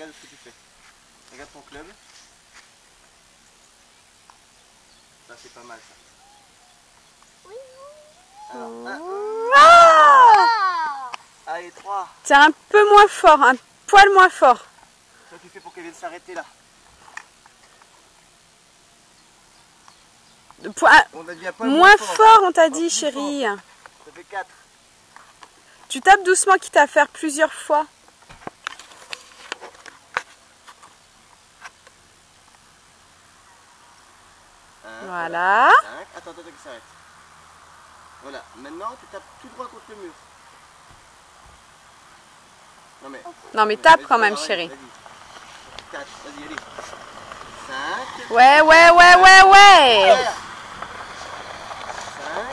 regarde ce que tu fais. Regarde ton club. Ça c'est pas mal ça. Oui. Alors, allez, 3. C'est un peu moins fort, un poil moins fort. Ça tu fais pour qu'elle vienne s'arrêter là. On a dit un poil Moins fort, on t'a dit, chérie. Ça fait 4. Tu tapes doucement, quitte à faire plusieurs fois. Voilà. 5. Attends, qu'il s'arrête. Voilà, maintenant tu tapes tout droit contre le mur. Non mais tape quand même, chérie. Vas-y. 4, vas-y, allez. 5. Ouais. 5.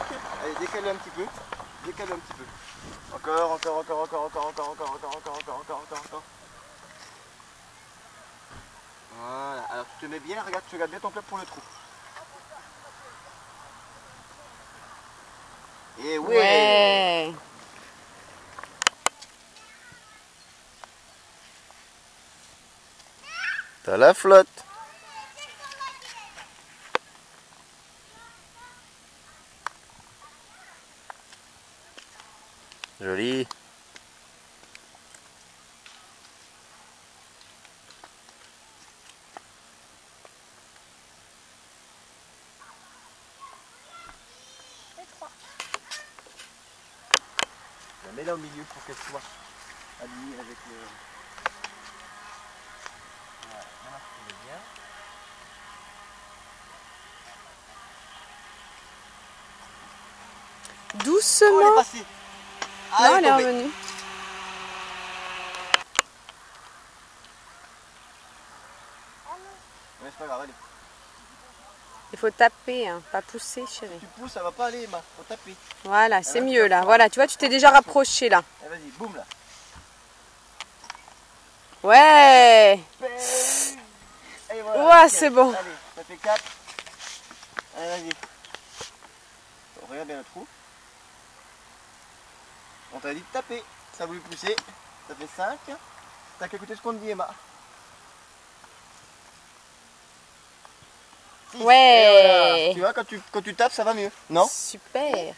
Allez, décale-le un petit peu. Décale-le un petit peu. Encore. Voilà, alors tu te mets bien, regarde, tu regardes bien ton club pour le trou. Et oui. Ouais. T'as la flotte. Joli. Mets-la au milieu pour qu'elle soit alignée avec le... Voilà, maintenant tu mets bien. Doucement. Oh, elle est passée. Ah, Non, elle est tombée. revenue. Mais c'est pas grave, allez. Il faut taper, hein, pas pousser, chérie. Tu pousses, ça va pas aller, Emma. Faut taper. Voilà, c'est mieux là. Voilà, tu vois, tu t'es déjà rapproché là. Eh, vas-y, boum là. Ouais. Et voilà, Ouah, nickel. c'est bon. Allez, ça fait 4. Allez, vas-y. Regarde bien le trou. On t'a dit de taper. Ça a voulu pousser. Ça fait 5. T'as qu'à écouter ce qu'on te dit, Emma. 6. Ouais. Voilà. Tu vois, quand tu tapes, ça va mieux. Non? Super.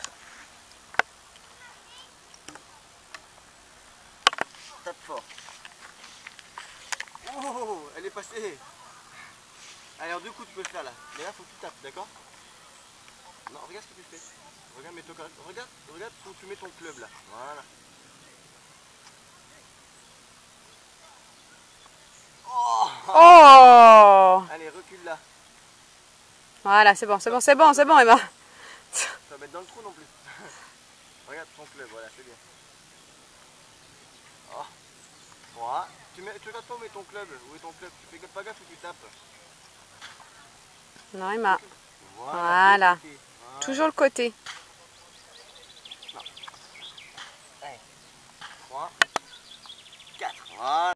Tape fort. Oh, elle est passée. Allez, en 2 coups, tu peux le faire là. Mais là, faut que tu tapes, d'accord? Non, regarde ce que tu fais. Regarde, regarde où tu mets ton club là. Voilà. Oh. Allez, recule là. Voilà, c'est bon, Emma. Tu vas mettre dans le trou non plus. Regarde ton club, voilà, c'est bien. Oh. 3. Tu regardes pas où est ton club. Où est ton club? Tu fais pas gaffe où tu tapes. Non, Emma. Voilà. Voilà. Toujours le côté. 3. 4. Voilà.